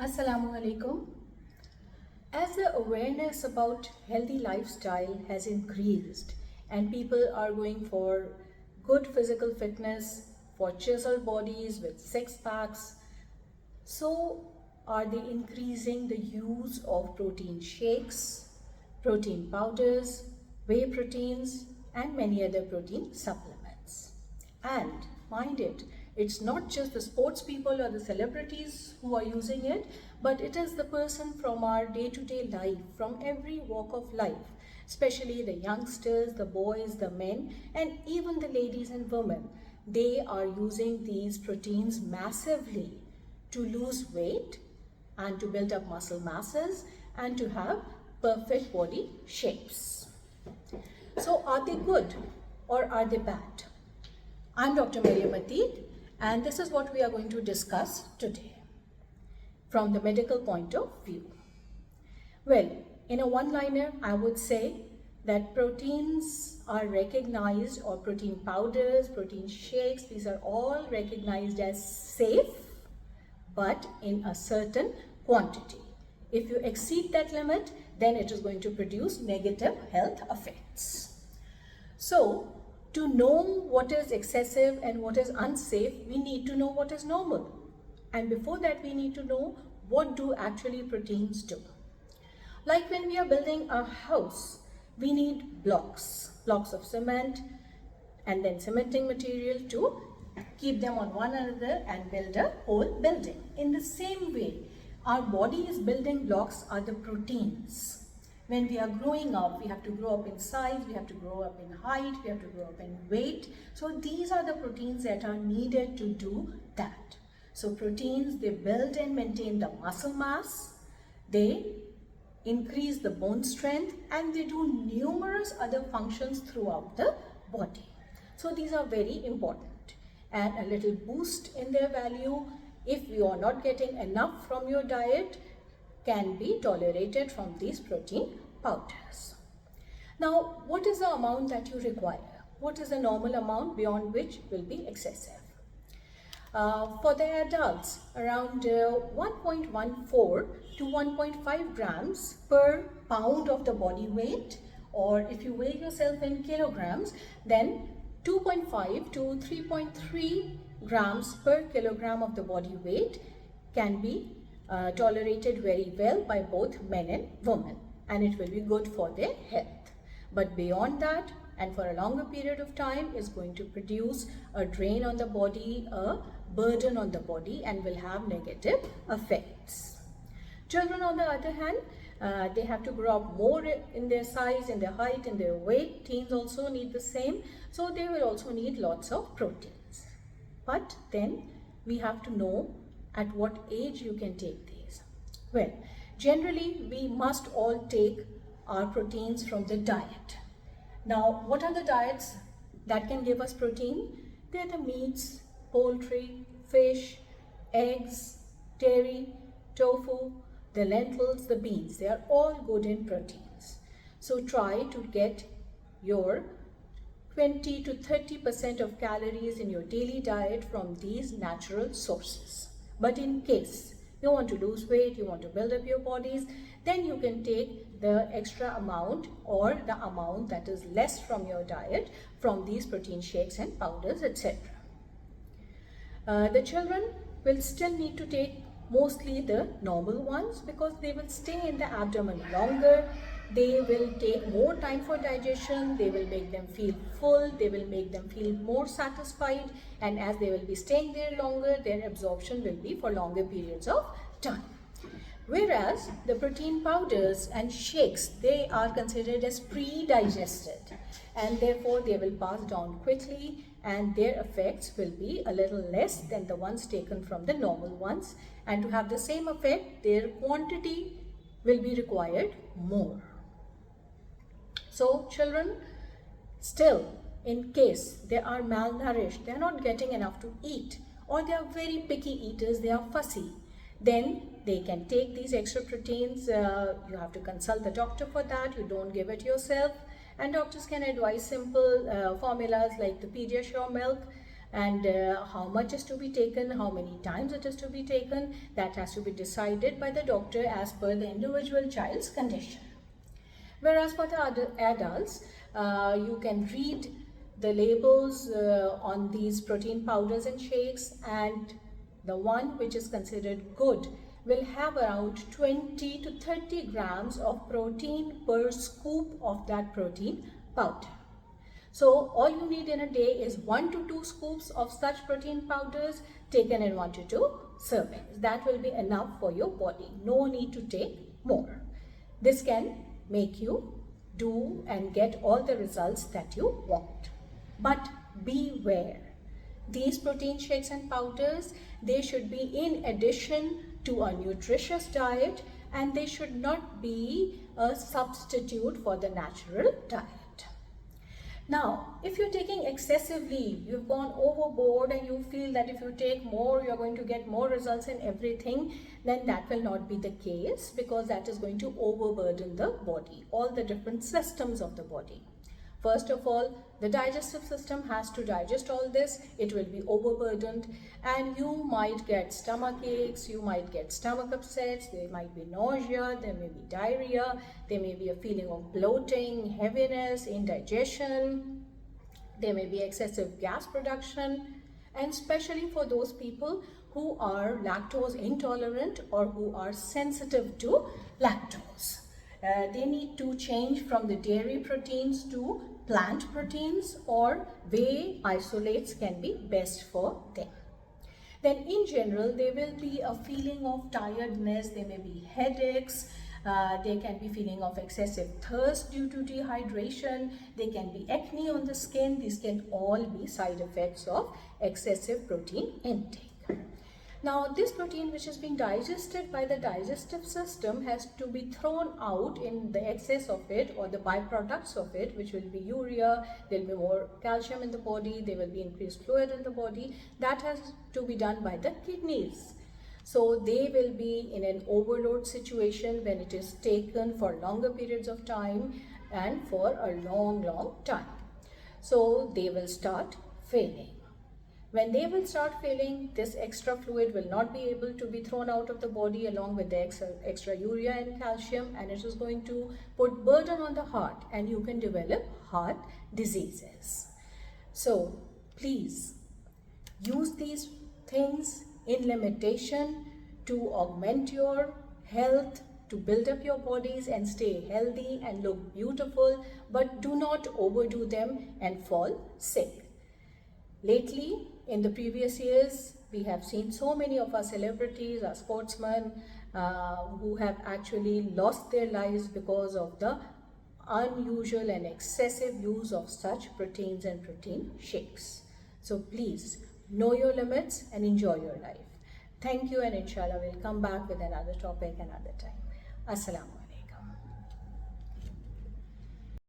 Assalamu alaikum. As the awareness about healthy lifestyle has increased and people are going for good physical fitness, for chiseled bodies with six packs, so are they increasing the use of protein shakes, protein powders, whey proteins, and many other protein supplements. And mind it, it's not just the sports people or the celebrities who are using it, but it is the person from our day-to-day life, from every walk of life, especially the youngsters, the boys, the men, and even the ladies and women. They are using these proteins massively to lose weight and to build up muscle masses and to have perfect body shapes. So are they good or are they bad? I'm Dr. Mariam Ateek, and this is what we are going to discuss today from the medical point of view. Well, in a one-liner, I would say that proteins are recognized, or protein powders, protein shakes, these are all recognized as safe, but in a certain quantity. If you exceed that limit, then it is going to produce negative health effects. So, to know what is excessive and what is unsafe, we need to know what is normal. And before that, we need to know what do actually proteins do. Like when we are building a house, we need blocks of cement and then cementing material to keep them on one another and build a whole building. In the same way, our body's building blocks are the proteins. When we are growing up, we have to grow up in size, we have to grow up in height, we have to grow up in weight. So these are the proteins that are needed to do that. So proteins, they build and maintain the muscle mass, they increase the bone strength, and they do numerous other functions throughout the body. So these are very important. And a little boost in their value, if you are not getting enough from your diet, can be tolerated from these protein powders. Now, what is the amount that you require? What is the normal amount beyond which will be excessive? For the adults, around 1.14 to 1.5 grams per pound of the body weight, or if you weigh yourself in kilograms, then 2.5 to 3.3 grams per kilogram of the body weight can be tolerated very well by both men and women, and it will be good for their health. But beyond that, and for a longer period of time, is going to produce a drain on the body, a burden on the body, and will have negative effects. Children, on the other hand, they have to grow up more in their size, in their height, in their weight. Teens also need the same, so they will also need lots of proteins. But then we have to know at what age you can take these. Well, generally we must all take our proteins from the diet. Now, what are the diets that can give us protein? They are the meats, poultry, fish, eggs, dairy, tofu, the lentils, the beans. They are all good in proteins. So try to get your 20 to 30% of calories in your daily diet from these natural sources. But in case you want to lose weight, you want to build up your bodies, then you can take the extra amount or the amount that is less from your diet from these protein shakes and powders, etc. The children will still need to take mostly the normal ones because they will stay in the abdomen longer. They will take more time for digestion, they will make them feel full, they will make them feel more satisfied, and as they will be staying there longer, their absorption will be for longer periods of time. Whereas the protein powders and shakes, they are considered as pre-digested, and therefore they will pass down quickly and their effects will be a little less than the ones taken from the normal ones, and to have the same effect, their quantity will be required more. So children, still, in case they are malnourished, they are not getting enough to eat, or they are very picky eaters, they are fussy, then they can take these extra proteins. You have to consult the doctor for that. You don't give it yourself. And doctors can advise simple formulas like the Pediasure milk And how much is to be taken, how many times it is to be taken, that has to be decided by the doctor as per the individual child's condition. Whereas for the adults, you can read the labels on these protein powders and shakes, and the one which is considered good will have around 20 to 30 grams of protein per scoop of that protein powder. So all you need in a day is 1 to 2 scoops of such protein powders taken in 1 to 2 servings. That will be enough for your body. No need to take more. This can make you do and get all the results that you want. But beware. These protein shakes and powders, they should be in addition to a nutritious diet, and they should not be a substitute for the natural diet. Now, if you're taking excessively, you've gone overboard and you feel that if you take more, you're going to get more results in everything, then that will not be the case, because that is going to overburden the body, all the different systems of the body. First of all, the digestive system has to digest all this. It will be overburdened, and you might get stomach aches, you might get stomach upsets, there might be nausea, there may be diarrhea, there may be a feeling of bloating, heaviness, indigestion, there may be excessive gas production, and especially for those people who are lactose intolerant or who are sensitive to lactose. They need to change from the dairy proteins to plant proteins, or whey isolates can be best for them. Then in general, there will be a feeling of tiredness, there may be headaches, there can be feeling of excessive thirst due to dehydration, there can be acne on the skin. These can all be side effects of excessive protein intake. Now, this protein which is being digested by the digestive system has to be thrown out in the excess of it, or the byproducts of it, which will be urea. There will be more calcium in the body, there will be increased fluid in the body. That has to be done by the kidneys. So they will be in an overload situation when it is taken for longer periods of time and for a long time. So they will start failing. When they will start failing, this extra fluid will not be able to be thrown out of the body along with the extra urea and calcium, and it is going to put burden on the heart, and you can develop heart diseases. So please use these things in limitation to augment your health, to build up your bodies and stay healthy and look beautiful, but do not overdo them and fall sick. Lately, in the previous years, we have seen so many of our celebrities, our sportsmen, who have actually lost their lives because of the unusual and excessive use of such proteins and protein shakes. So please know your limits and enjoy your life. Thank you, and inshallah we'll come back with another topic another time. Assalamu alaikum.